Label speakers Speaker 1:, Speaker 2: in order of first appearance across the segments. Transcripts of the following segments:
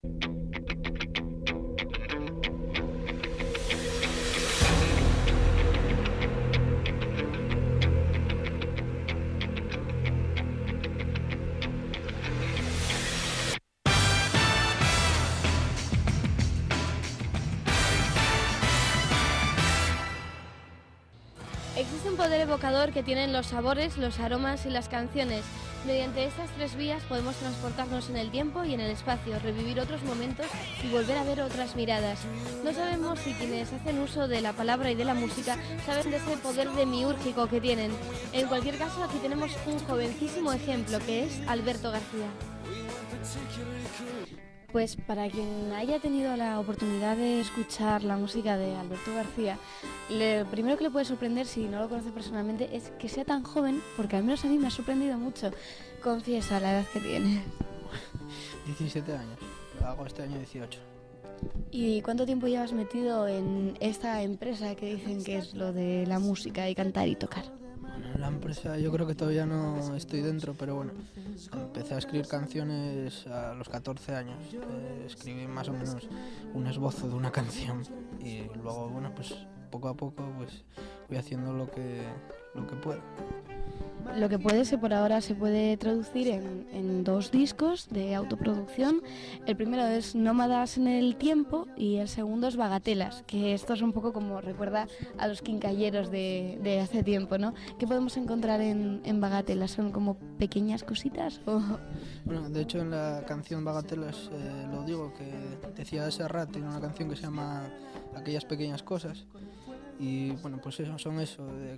Speaker 1: Existe un poder evocador que tienen los sabores, los aromas y las canciones. Mediante estas tres vías podemos transportarnos en el tiempo y en el espacio, revivir otros momentos y volver a ver otras miradas. No sabemos si quienes hacen uso de la palabra y de la música saben de ese poder demiúrgico que tienen. En cualquier caso, aquí tenemos un jovencísimo ejemplo que es Alberto García. Pues para quien haya tenido la oportunidad de escuchar la música de Alberto García, lo primero que le puede sorprender, si no lo conoce personalmente, es que sea tan joven, porque al menos a mí me ha sorprendido mucho. Confiesa la edad que tiene.
Speaker 2: 17 años, hago este año 18.
Speaker 1: ¿Y cuánto tiempo llevas metido en esta empresa que dicen que es lo de la música y cantar y tocar?
Speaker 2: Bueno, la empresa yo creo que todavía no estoy dentro, pero bueno, empecé a escribir canciones a los 14 años. Escribí más o menos un esbozo de una canción y luego, bueno, pues poco a poco pues voy haciendo lo que puedo.
Speaker 1: Lo que puede ser por ahora se puede traducir en 2 discos de autoproducción. El primero es Nómadas en el tiempo y el segundo es Bagatelas, que esto es un poco como recuerda a los quincalleros de hace tiempo, ¿no? ¿Qué podemos encontrar en Bagatelas? ¿Son como pequeñas cositas? ¿O?
Speaker 2: Bueno, de hecho en la canción Bagatelas lo digo, que decía Serrat, tiene una canción que se llama Aquellas pequeñas cosas. Y bueno, pues son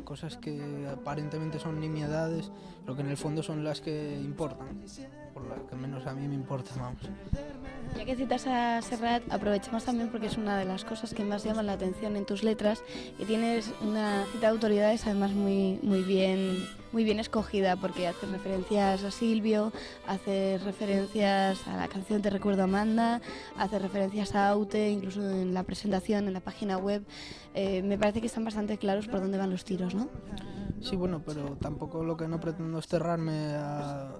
Speaker 2: cosas que aparentemente son nimiedades, pero que en el fondo son las que importan, por las que menos a mí me importan, vamos.
Speaker 1: Ya que citas a Serrat, aprovechamos también porque es una de las cosas que más llaman la atención en tus letras y tienes una cita de autoridades además muy bien escogida, porque haces referencias a Silvio, haces referencias a la canción Te recuerdo Amanda, haces referencias a Aute, incluso en la presentación, en la página web. Me parece que están bastante claros por dónde van los tiros, ¿no?
Speaker 2: Sí, bueno, pero tampoco lo que no pretendo es cerrarme a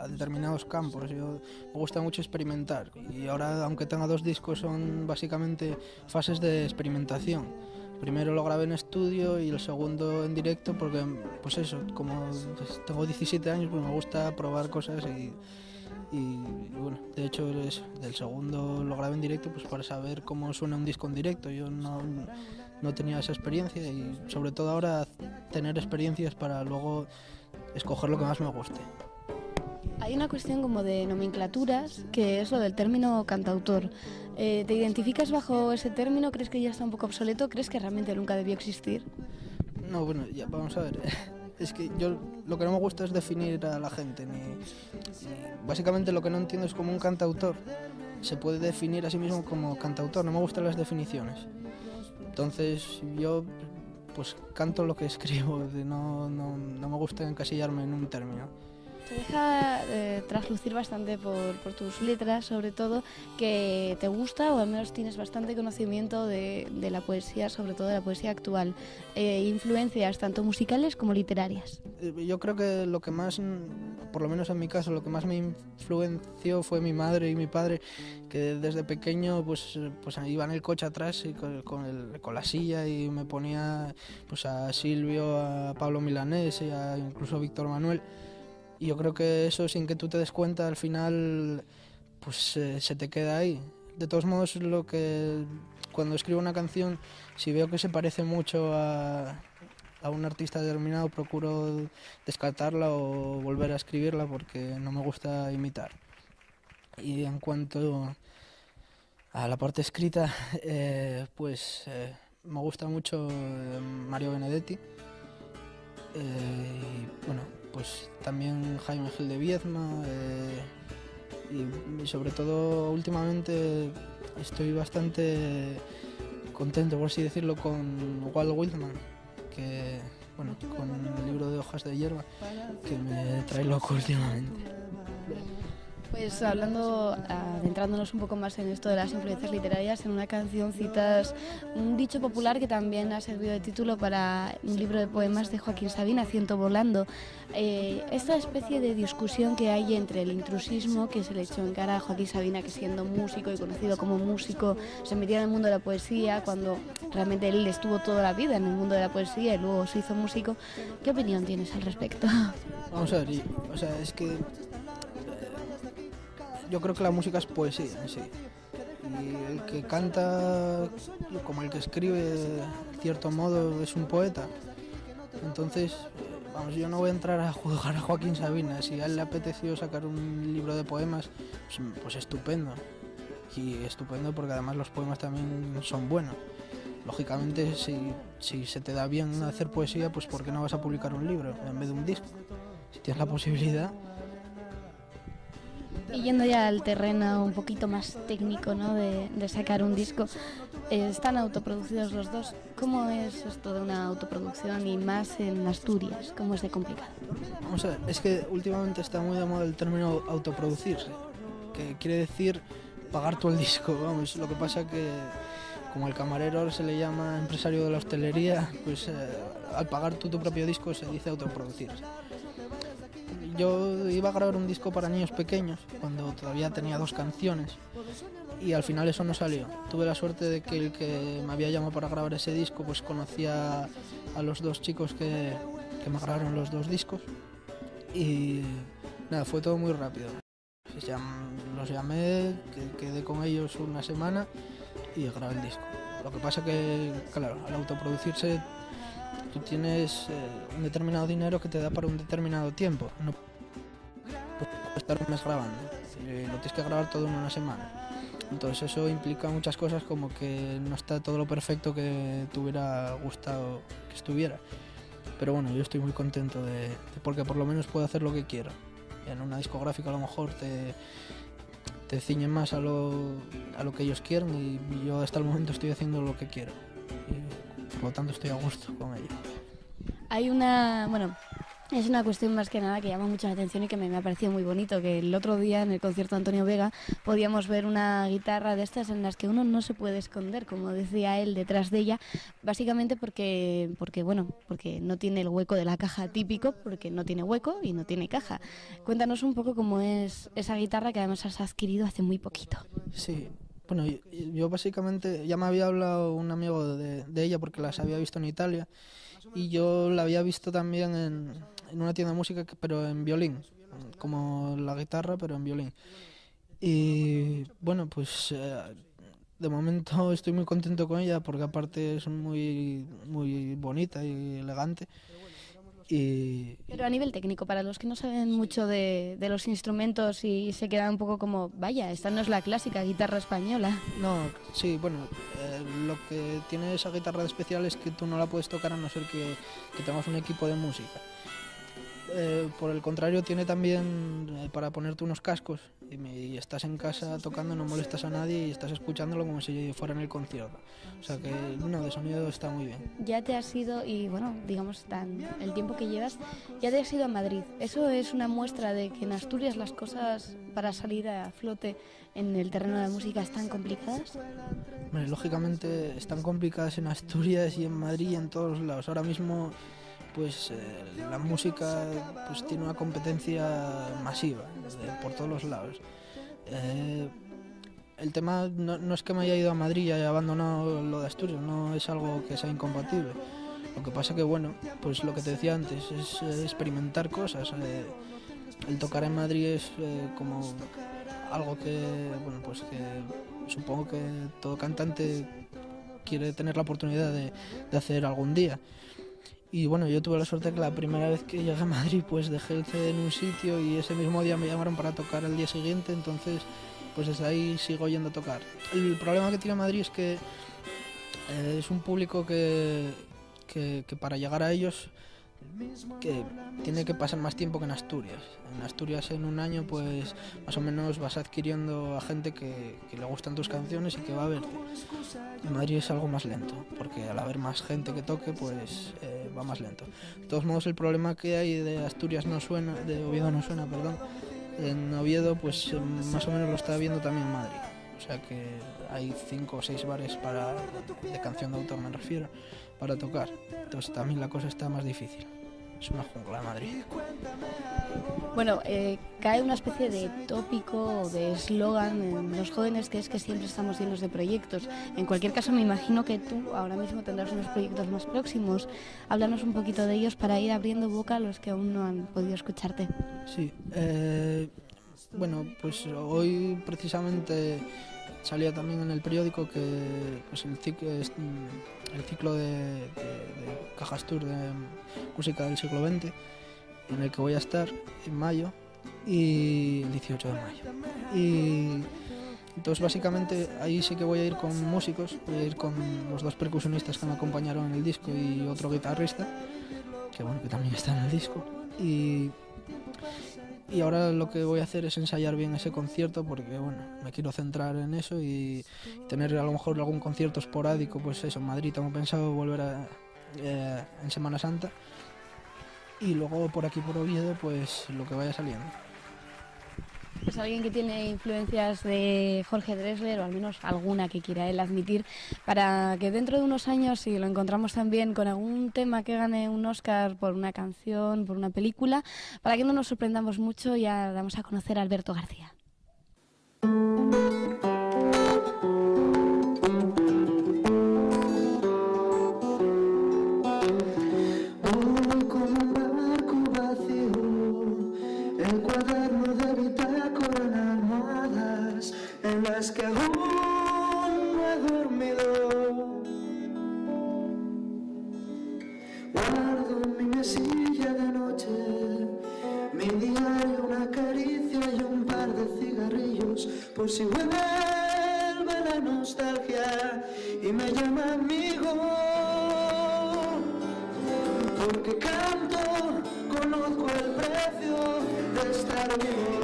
Speaker 2: determinados campos. Yo me gusta mucho experimentar y ahora, aunque tenga 2 discos, son básicamente fases de experimentación. Primero lo grabé en estudio y el segundo en directo porque, pues eso, como tengo 17 años, pues me gusta probar cosas y bueno, de hecho del segundo lo grabé en directo pues para saber cómo suena un disco en directo. Yo no tenía esa experiencia y sobre todo ahora tener experiencias para luego escoger lo que más me guste.
Speaker 1: Hay una cuestión como de nomenclaturas, que es lo del término cantautor. ¿Te identificas bajo ese término? ¿Crees que ya está un poco obsoleto? ¿Crees que realmente nunca debió existir?
Speaker 2: No, bueno, ya vamos a ver. Es que yo lo que no me gusta es definir a la gente. Básicamente lo que no entiendo es cómo un cantautor se puede definir a sí mismo como cantautor. No me gustan las definiciones. Entonces yo pues canto lo que escribo. No me gusta encasillarme en un término.
Speaker 1: Te deja traslucir bastante por tus letras, sobre todo, que te gusta o al menos tienes bastante conocimiento de la poesía, sobre todo de la poesía actual. Influencias tanto musicales como literarias.
Speaker 2: Yo creo que lo que más, por lo menos en mi caso, lo que más me influenció fue mi madre y mi padre, que desde pequeño pues iba en el coche atrás y con la silla y me ponía pues a Silvio, a Pablo Milanés y a incluso a Víctor Manuel. Y yo creo que eso, sin que tú te des cuenta, al final pues se te queda ahí. De todos modos, cuando escribo una canción, si veo que se parece mucho a un artista determinado, procuro descartarla o volver a escribirla porque no me gusta imitar. Y en cuanto a la parte escrita, me gusta mucho Mario Benedetti. Y bueno, pues también Jaime Gil de Viedma y sobre todo últimamente estoy bastante contento, por así decirlo, con Walt Whitman, que bueno, con el libro de Hojas de Hierba, que me trae loco últimamente.
Speaker 1: Pues hablando, adentrándonos un poco más en esto de las influencias literarias, en una canción citas un dicho popular que también ha servido de título para un libro de poemas de Joaquín Sabina, Ciento volando. Esta especie de discusión que hay entre el intrusismo que se le echó en cara a Joaquín Sabina, que siendo músico y conocido como músico se metía en el mundo de la poesía, cuando realmente él estuvo toda la vida en el mundo de la poesía y luego se hizo músico. ¿Qué opinión tienes al respecto?
Speaker 2: Vamos a ver, es que yo creo que la música es poesía en sí. Y el que canta, como el que escribe, de cierto modo, es un poeta. Entonces, vamos, yo no voy a entrar a juzgar a Joaquín Sabina. Si a él le apeteció sacar un libro de poemas, pues estupendo. Y estupendo porque además los poemas también son buenos. Lógicamente, si se te da bien hacer poesía, pues ¿por qué no vas a publicar un libro en vez de un disco? Si tienes la posibilidad.
Speaker 1: Y yendo ya al terreno un poquito más técnico, ¿no? de sacar un disco, están autoproducidos los dos. ¿Cómo es esto de una autoproducción y más en Asturias? ¿Cómo es de complicado?
Speaker 2: Vamos a ver, es que últimamente está muy de moda el término autoproducirse, que quiere decir pagar tú el disco, vamos. Lo que pasa que como el camarero ahora se le llama empresario de la hostelería, pues al pagar tú tu propio disco se dice autoproducirse. Yo iba a grabar un disco para niños pequeños cuando todavía tenía 2 canciones y al final eso no salió. Tuve la suerte de que el que me había llamado para grabar ese disco pues conocía a los 2 chicos que me grabaron los 2 discos y nada, fue todo muy rápido. Los llamé, quedé con ellos una semana y grabé el disco. Lo que pasa que, claro, al autoproducirse tú tienes un determinado dinero que te da para un determinado tiempo. No puedes estar un mes grabando, lo tienes que grabar todo en una semana. Entonces eso implica muchas cosas, como que no está todo lo perfecto que te hubiera gustado que estuviera. Pero bueno, yo estoy muy contento porque por lo menos puedo hacer lo que quiero. En una discográfica a lo mejor te ciñen más a lo que ellos quieren y yo hasta el momento estoy haciendo lo que quiero. Y por lo tanto estoy a gusto con ello.
Speaker 1: Es una cuestión más que nada que llama mucho la atención y que me ha parecido muy bonito, que el otro día en el concierto de Antonio Vega podíamos ver una guitarra de estas en las que uno no se puede esconder, como decía él, detrás de ella, básicamente porque no tiene el hueco de la caja típico, porque no tiene hueco y no tiene caja. Cuéntanos un poco cómo es esa guitarra que además has adquirido hace muy poquito.
Speaker 2: Sí. Bueno, yo básicamente ya me había hablado un amigo de ella porque las había visto en Italia y yo la había visto también en una tienda de música, pero en violín, como la guitarra, pero en violín. Y bueno, pues de momento estoy muy contento con ella porque aparte es muy, muy bonita y elegante.
Speaker 1: Pero a nivel técnico, para los que no saben mucho de los instrumentos y se quedan un poco como, vaya, esta no es la clásica guitarra española.
Speaker 2: No, sí, bueno, lo que tiene esa guitarra de especial es que tú no la puedes tocar a no ser que tengas un equipo de música. Por el contrario, tiene también para ponerte unos cascos y estás en casa tocando, no molestas a nadie y estás escuchándolo como si fuera en el concierto. O sea que de sonido está muy bien.
Speaker 1: Ya te has ido, y bueno, digamos, el tiempo que llevas, ya te has ido a Madrid. ¿Eso es una muestra de que en Asturias las cosas para salir a flote en el terreno de la música están complicadas?
Speaker 2: Bueno, lógicamente están complicadas en Asturias y en Madrid y en todos lados. Ahora mismo pues la música pues tiene una competencia masiva por todos los lados. El tema no es que me haya ido a Madrid y haya abandonado lo de Asturias, no es algo que sea incompatible. Lo que pasa que bueno, pues lo que te decía antes es experimentar cosas. El tocar en Madrid es como algo que supongo que todo cantante quiere tener la oportunidad de hacer algún día. Y bueno, yo tuve la suerte que la primera vez que llegué a Madrid pues dejé el CD en un sitio y ese mismo día me llamaron para tocar el día siguiente, entonces pues desde ahí sigo yendo a tocar. El problema que tiene Madrid es que es un público que para llegar a ellos que tiene que pasar más tiempo que en Asturias. En Asturias en un año pues más o menos vas adquiriendo a gente que le gustan tus canciones y que va a verte. En Madrid es algo más lento, porque al haber más gente que toque pues va más lento. De todos modos el problema que hay de Asturias no suena, de Oviedo no suena, perdón, En Oviedo, pues más o menos lo está viendo también en Madrid. O sea que hay 5 o 6 bares de canción de autor, me refiero, para tocar. Entonces también la cosa está más difícil. Es una jungla Madrid.
Speaker 1: Bueno, cae una especie de tópico o de eslogan en los jóvenes, que es que siempre estamos llenos de proyectos. En cualquier caso, me imagino que tú ahora mismo tendrás unos proyectos más próximos. Háblanos un poquito de ellos para ir abriendo boca a los que aún no han podido escucharte.
Speaker 2: Sí, bueno, pues hoy precisamente salía también en el periódico que pues el ciclo de Cajas Tour de música del siglo XX, en el que voy a estar en mayo, y el 18 de mayo. Y entonces básicamente ahí sí que voy a ir con músicos, voy a ir con los 2 percusionistas que me acompañaron en el disco y otro guitarrista, que bueno, que también está en el disco. Y ahora lo que voy a hacer es ensayar bien ese concierto, porque bueno, me quiero centrar en eso y tener a lo mejor algún concierto esporádico, pues eso, en Madrid tengo pensado volver en Semana Santa, y luego por aquí por Oviedo pues lo que vaya saliendo.
Speaker 1: Pues alguien que tiene influencias de Jorge Drexler, o al menos alguna que quiera él admitir, para que dentro de unos años, si lo encontramos también con algún tema que gane un Oscar por una canción, por una película, para que no nos sorprendamos mucho, ya damos a conocer a Alberto García.
Speaker 3: Es que aún no he dormido. Guardo en mi mesilla de noche mi diario, una caricia y un par de cigarrillos, por si vuelve la nostalgia y me llama amigo. Porque canto, conozco el precio de estar vivo.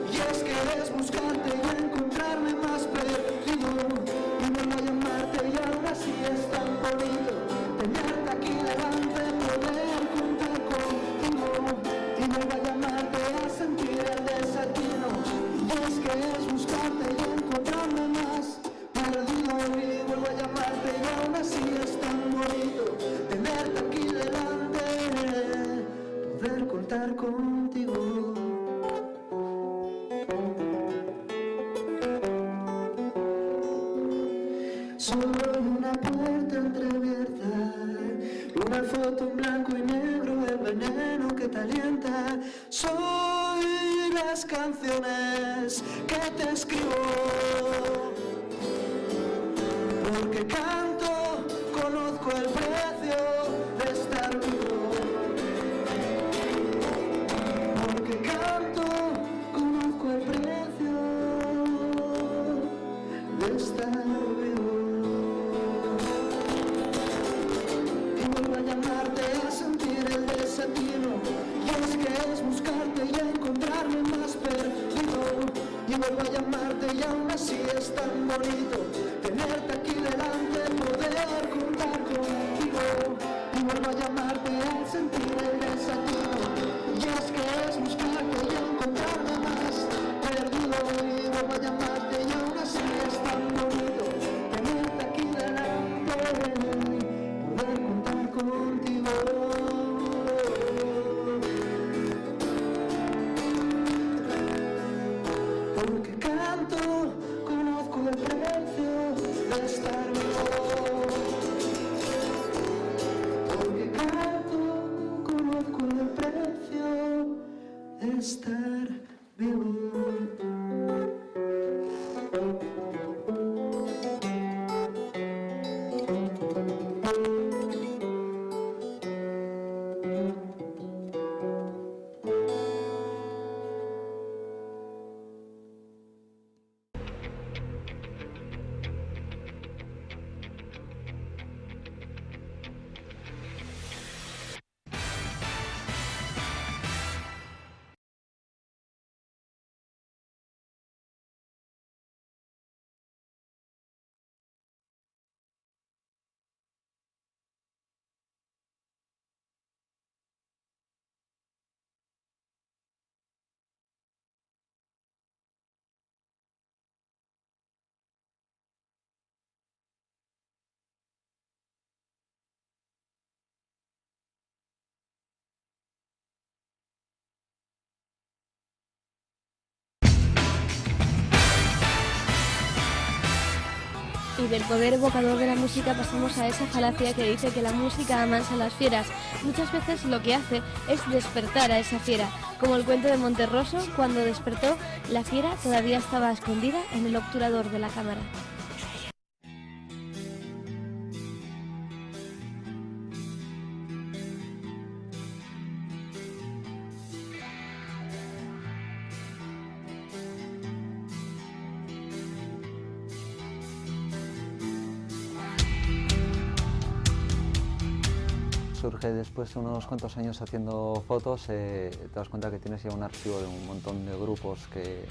Speaker 3: Y es que es buscarte y encontrarme más perdido. Y vuelvo a llamarte y ahora sí es tan bonito tenerte aquí delante, poder contar contigo. Y vuelvo a llamarte a sentir el desatino. Y es que es buscarte y encontrarme más perdido. Y vuelvo a llamarte y ahora sí es tan bonito tenerte aquí delante, poder contar contigo. Soy una puerta entreabierta, una foto en blanco y negro, el veneno que te alienta. Soy las canciones que te escribo, porque canto, conozco el precio de estar vivo. Porque canto, conozco el precio de estar vivo. Y es que es buscarte y encontrarme más perdido. Y vuelvo a llamarte y aún así es tan bonito tenerte aquí delante, poder contar contigo. Y vuelvo a llamarte al sentir el desatino. Y es que es buscarte y encontrarme más perdido. Y vuelvo a llamarte y aún así es tan bonito tenerte aquí delante, poder contar contigo. Porque canto, conozco el precio de estar vivo. Porque canto, conozco el precio de estar vivo.
Speaker 4: Y del poder evocador de la música pasamos a esa falacia que dice que la música amansa a las fieras. Muchas veces lo que hace es despertar a esa fiera, como el cuento de Monterroso: cuando despertó, la fiera todavía estaba escondida en el obturador de la cámara.
Speaker 5: Surge después de unos cuantos años haciendo fotos, te das cuenta que tienes ya un archivo de un montón de grupos que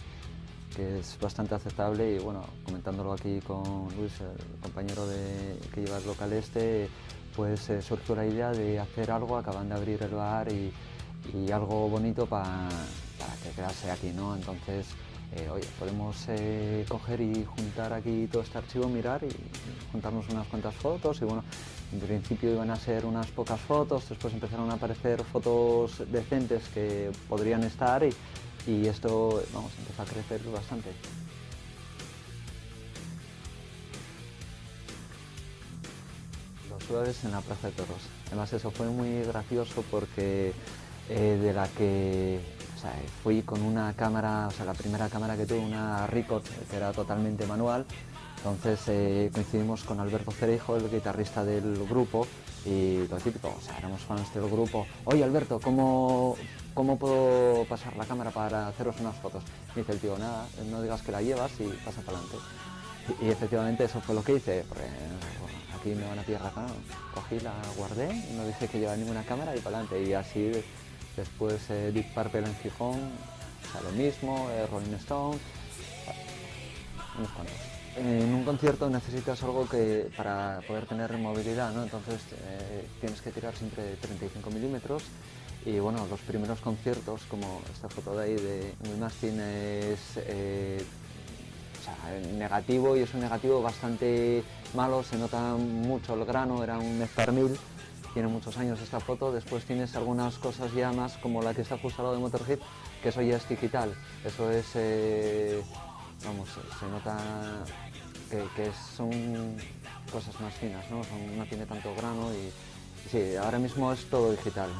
Speaker 5: es bastante aceptable, y bueno, comentándolo aquí con Luis, el compañero que lleva el local este, pues surgió la idea de hacer algo. Acaban de abrir el bar y algo bonito para que quedase aquí, ¿no? Entonces, oye, podemos coger y juntar aquí todo este archivo, mirar y juntarnos unas cuantas fotos. Y bueno, en principio iban a ser unas pocas fotos, después empezaron a aparecer fotos decentes que podrían estar, y esto, vamos, empezó a crecer bastante. Los jueves en la Plaza de Toros. Además, eso fue muy gracioso porque fui con una cámara, la primera cámara que tuve, una Ricoh, que era totalmente manual. Entonces coincidimos con Alberto Cereijo, el guitarrista del grupo, y lo típico, éramos fans del grupo. Oye, Alberto, ¿cómo puedo pasar la cámara para haceros unas fotos? Me dice el tío: nada, no digas que la llevas y pasa para adelante. Y efectivamente eso fue lo que hice, porque aquí me van a pillar la cámara. Cogí, la guardé, no dije que llevaba ninguna cámara y para adelante. Y así después Deep Purple en Gijón, lo mismo, Rolling Stone, unos cuantos. En un concierto necesitas algo para poder tener movilidad, ¿no? Entonces tienes que tirar siempre de 35 milímetros. Y bueno, los primeros conciertos, como esta foto de ahí de Will Mastin, es negativo, y es un negativo bastante malo, se nota mucho el grano, era un Nectar 1000, tiene muchos años esta foto. Después tienes algunas cosas ya más, como la que está justo al lado de Motorhead, que eso ya es digital, eso es, se nota que son cosas más finas, ¿no? No tiene tanto grano, y sí, ahora mismo es todo digital.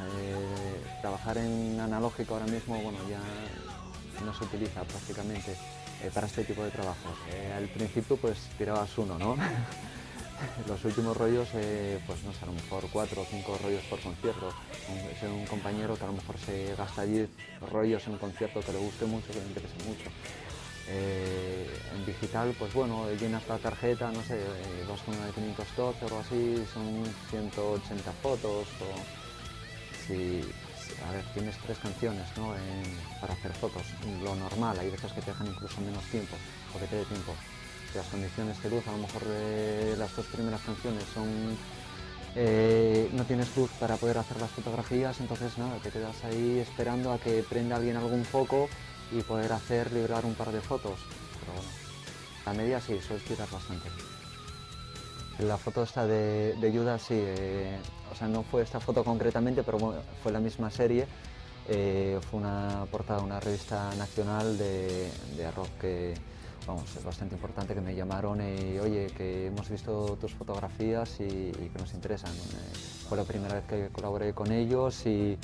Speaker 5: Trabajar en analógico ahora mismo, bueno, ya no se utiliza prácticamente para este tipo de trabajos. Al principio pues tirabas uno, ¿no? Los últimos rollos, pues no sé, a lo mejor 4 o 5 rollos por concierto. Es un compañero que a lo mejor se gasta 10 rollos en un concierto que le guste mucho, que le interese mucho. En digital, pues bueno, llenas la tarjeta, no sé, vas con una de 512 o algo así, son 180 fotos, o si, a ver, tienes 3 canciones, ¿no? Para hacer fotos, lo normal. Hay veces que te dejan incluso menos tiempo, o que te dé tiempo. Las condiciones de luz, a lo mejor las 2 primeras canciones no tienes luz para poder hacer las fotografías, entonces nada, te quedas ahí esperando a que prenda alguien algún foco y poder librar un par de fotos. Pero bueno, la media sí, sueles tirar bastante. La foto esta de Judas, sí, no fue esta foto concretamente, pero bueno, fue la misma serie. Fue una portada de una revista nacional de rock que, vamos, es bastante importante, que me llamaron y, oye, que hemos visto tus fotografías y que nos interesan. Fue la primera vez que colaboré con ellos y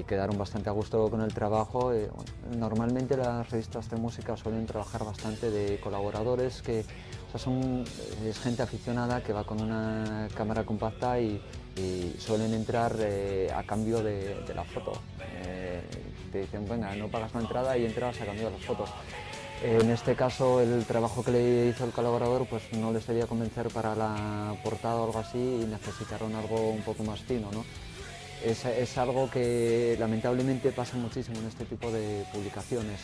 Speaker 5: quedaron bastante a gusto con el trabajo. Bueno, normalmente las revistas de música suelen trabajar bastante de colaboradores, que es gente aficionada que va con una cámara compacta y suelen entrar a cambio de la foto. Te dicen: venga, no pagas la entrada y entras a cambio de las fotos. En este caso, el trabajo que le hizo el colaborador pues no les debía convencer para la portada o algo así, y necesitaron algo un poco más fino, ¿no? Es algo que lamentablemente pasa muchísimo en este tipo de publicaciones.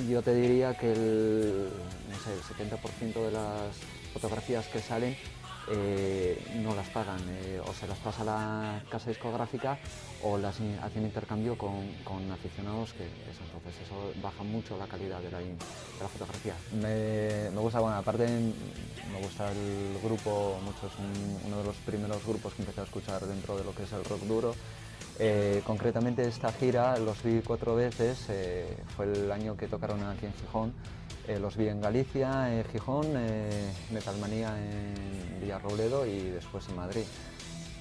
Speaker 5: Yo te diría que el 70% de las fotografías que salen no las pagan, o se las pasa a la casa discográfica o las hacen intercambio con aficionados, entonces eso baja mucho la calidad de la fotografía. Me gusta, bueno, aparte me gusta el grupo mucho, es uno de los primeros grupos que empecé a escuchar dentro de lo que es el rock duro. Concretamente esta gira los vi 4 veces, fue el año que tocaron aquí en Gijón, Los vi en Galicia, Gijón, Metalmanía en Villarrobledo y después en Madrid.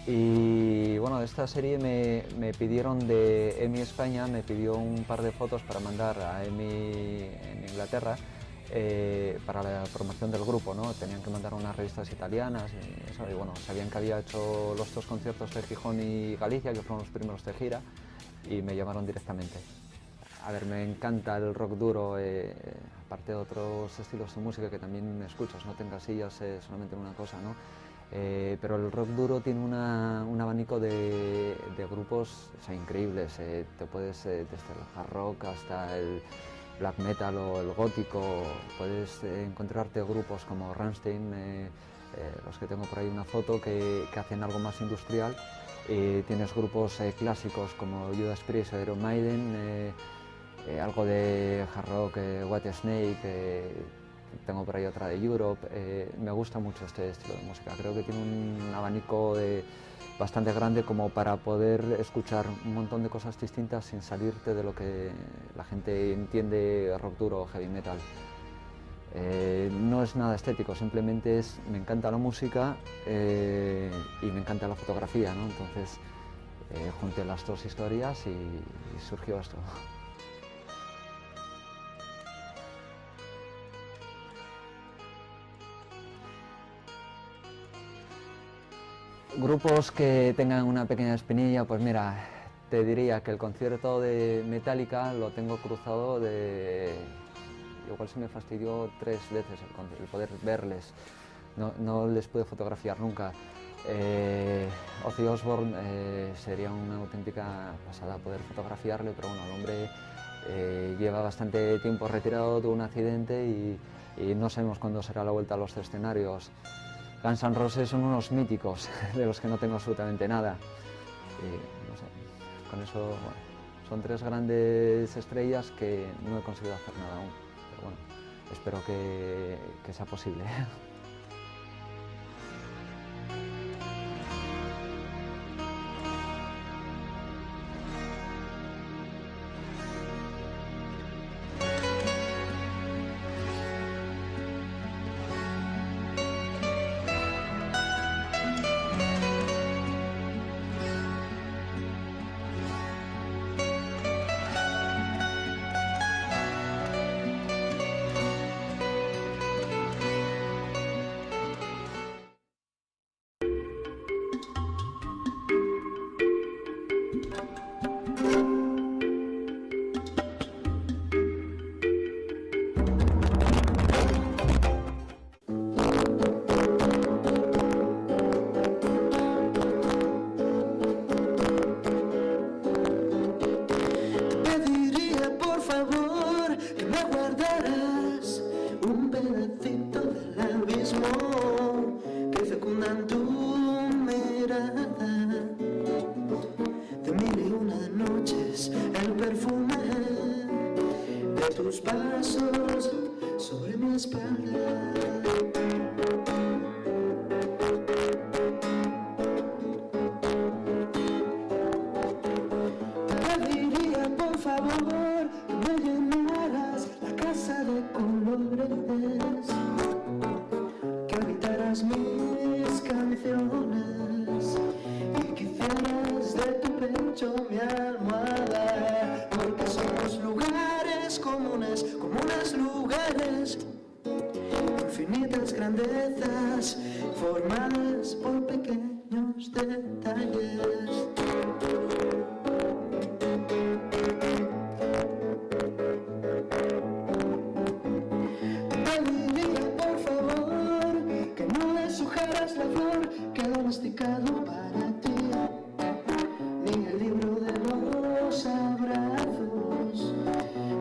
Speaker 5: Y bueno, de esta serie me pidieron de EMI España, me pidió un par de fotos para mandar a EMI en Inglaterra para la promoción del grupo, ¿no? Tenían que mandar unas revistas italianas y eso, y bueno, sabían que había hecho los 2 conciertos de Gijón y Galicia, que fueron los primeros de gira, y me llamaron directamente. A ver, me encanta el rock duro, aparte de otros estilos de música que también escuchas, no te encasillas solamente en una cosa, ¿no? Pero el rock duro tiene un abanico de grupos, o sea, increíbles. Te puedes, desde el hard rock hasta el black metal o el gótico, puedes encontrarte grupos como Rammstein, los que tengo por ahí una foto, que hacen algo más industrial. Tienes grupos clásicos como Judas Priest o Iron Maiden, algo de hard rock, Whitesnake, tengo por ahí otra de Europe. Me gusta mucho este estilo de música, creo que tiene un abanico bastante grande como para poder escuchar un montón de cosas distintas sin salirte de lo que la gente entiende rock duro o heavy metal. No es nada estético, simplemente me encanta la música y me encanta la fotografía, ¿no? Entonces junté las 2 historias y surgió esto. Grupos que tengan una pequeña espinilla, pues mira, te diría que el concierto de Metallica lo tengo cruzado igual se me fastidió 3 veces el poder verles, no les pude fotografiar nunca. Ozzy Osbourne sería una auténtica pasada poder fotografiarle, pero bueno, el hombre lleva bastante tiempo retirado de un accidente y no sabemos cuándo será la vuelta a los escenarios. Guns N' Roses son unos míticos de los que no tengo absolutamente nada. Y, no sé, con eso, bueno, son 3 grandes estrellas que no he conseguido hacer nada aún. Pero bueno, espero que sea posible.
Speaker 3: Infinitas grandezas formadas por pequeños detalles. Te diría por favor que no deshojaras la flor que he domesticado para ti, ni el libro de los abrazos,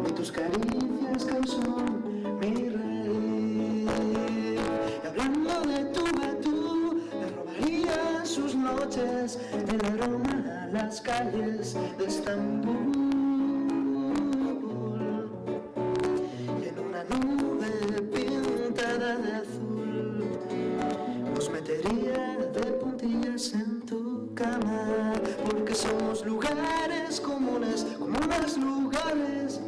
Speaker 3: ni tus caricias que son mi raíz. Y hablando de tú a tú, le robaría sus noches el aroma a las calles de Estambul. Y en una nube pintada de azul, nos metería de puntillas en tu cama, porque somos lugares comunes, comunes lugares,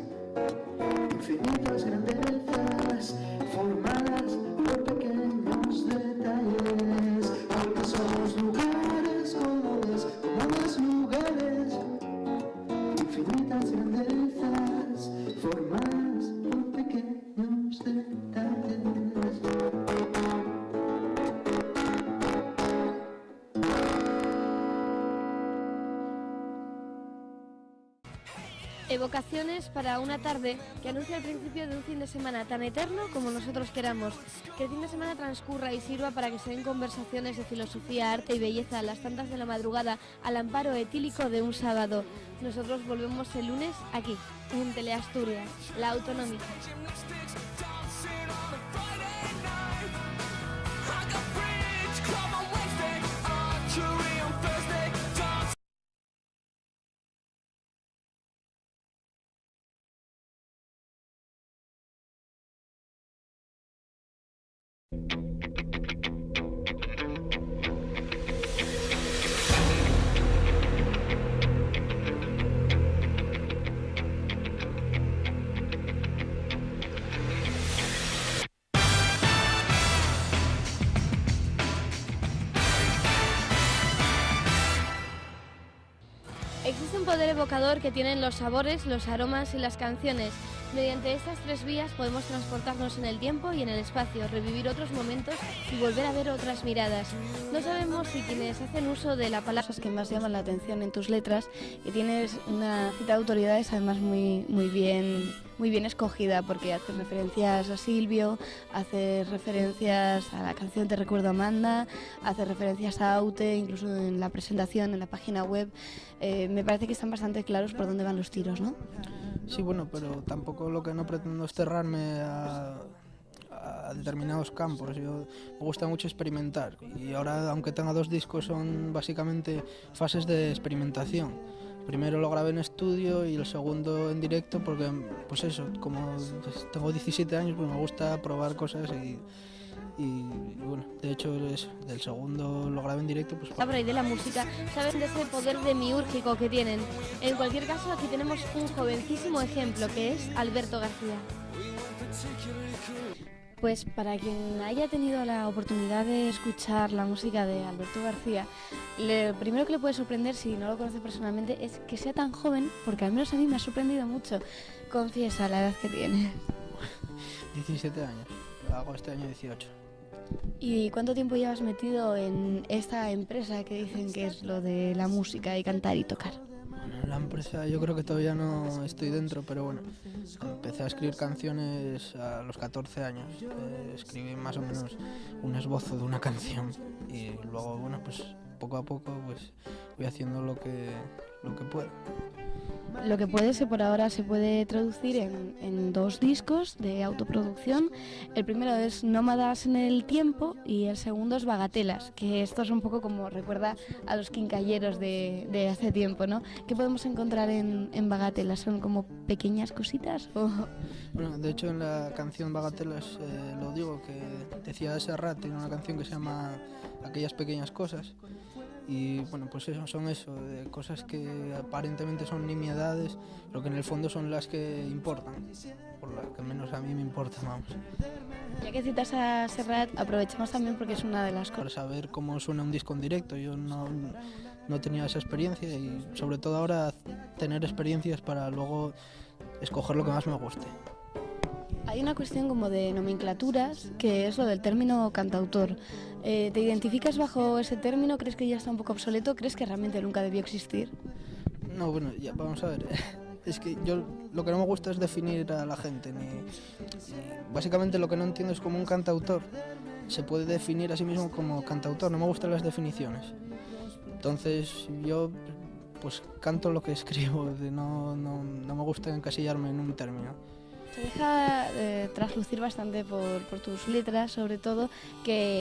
Speaker 3: infinitas grandezas. estrellas formadas por pequeños detalles, porque somos lugares comunes lugares, infinitas grandezas formadas por pequeños detalles.
Speaker 4: Evocaciones para una tarde que anuncia el principio de un fin de semana tan eterno como nosotros queramos. Que el fin de semana transcurra y sirva para que se den conversaciones de filosofía, arte y belleza a las tantas de la madrugada al amparo etílico de un sábado. Nosotros volvemos el lunes aquí, en Teleasturias, la autonómica. Existe un poder evocador que tienen los sabores, los aromas y las canciones. Mediante estas tres vías podemos transportarnos en el tiempo y en el espacio, revivir otros momentos y volver a ver otras miradas. No sabemos si quienes hacen uso de la palabra
Speaker 1: que más llaman la atención en tus letras, y tienes una cita de autoridades además muy bien escogida, porque hace referencias a Silvio, hace referencias a la canción Te recuerdo Amanda, hace referencias a Aute, incluso en la presentación, en la página web. Me parece que están bastante claros por dónde van los tiros, ¿no?
Speaker 2: Sí, bueno, pero tampoco lo que no pretendo es cerrarme a determinados campos. Yo me gusta mucho experimentar, y ahora, aunque tenga 2 discos, son básicamente fases de experimentación. Primero lo grabé en estudio y el segundo en directo, porque pues eso, como tengo 17 años, pues me gusta probar cosas y bueno, de hecho eso, del segundo lo grabé en directo, pues
Speaker 4: y de la música, saben de ese poder demiúrgico que tienen. En cualquier caso, aquí tenemos un jovencísimo ejemplo, que es Alberto García.
Speaker 1: Pues para quien haya tenido la oportunidad de escuchar la música de Alberto García, lo primero que le puede sorprender, si no lo conoce personalmente, es que sea tan joven, porque al menos a mí me ha sorprendido mucho. Confiesa la edad que tiene.
Speaker 2: 17 años, hago este año 18.
Speaker 1: ¿Y cuánto tiempo llevas metido en esta empresa que dicen que es lo de la música y cantar y tocar?
Speaker 2: Bueno, en la empresa yo creo que todavía no estoy dentro, pero bueno, empecé a escribir canciones a los 14 años. Escribí más o menos un esbozo de una canción y luego, bueno, pues poco a poco pues voy haciendo lo que puedo.
Speaker 1: Lo que puede ser por ahora se puede traducir en 2 discos de autoproducción. El primero es Nómadas en el tiempo y el segundo es Bagatelas, que esto es un poco como recuerda a los quincalleros de hace tiempo, ¿no? ¿Qué podemos encontrar en Bagatelas? ¿Son como pequeñas cositas? ¿O?
Speaker 2: Bueno, de hecho en la canción Bagatelas lo digo, que decía Serrat, tiene una canción que se llama Aquellas pequeñas cosas. Y bueno, pues eso, son cosas que aparentemente son nimiedades, pero que en el fondo son las que importan, por las que menos a mí me importan, vamos.
Speaker 1: Ya que citas a Serrat, aprovechamos también porque es una de las
Speaker 2: Para
Speaker 1: cosas.
Speaker 2: saber cómo suena un disco en directo, yo no tenía esa experiencia, y sobre todo ahora tener experiencias para luego escoger lo que más me guste.
Speaker 1: Hay una cuestión como de nomenclaturas, que es lo del término cantautor. ¿Te identificas bajo ese término? ¿Crees que ya está un poco obsoleto? ¿Crees que realmente nunca debió existir?
Speaker 2: No, bueno, ya vamos a ver. Es que yo lo que no me gusta es definir a la gente. Básicamente lo que no entiendo es cómo un cantautor se puede definir a sí mismo como cantautor. No me gustan las definiciones. Entonces yo pues canto lo que escribo. No me gusta encasillarme en un término.
Speaker 1: Se deja traslucir bastante por tus letras, sobre todo, que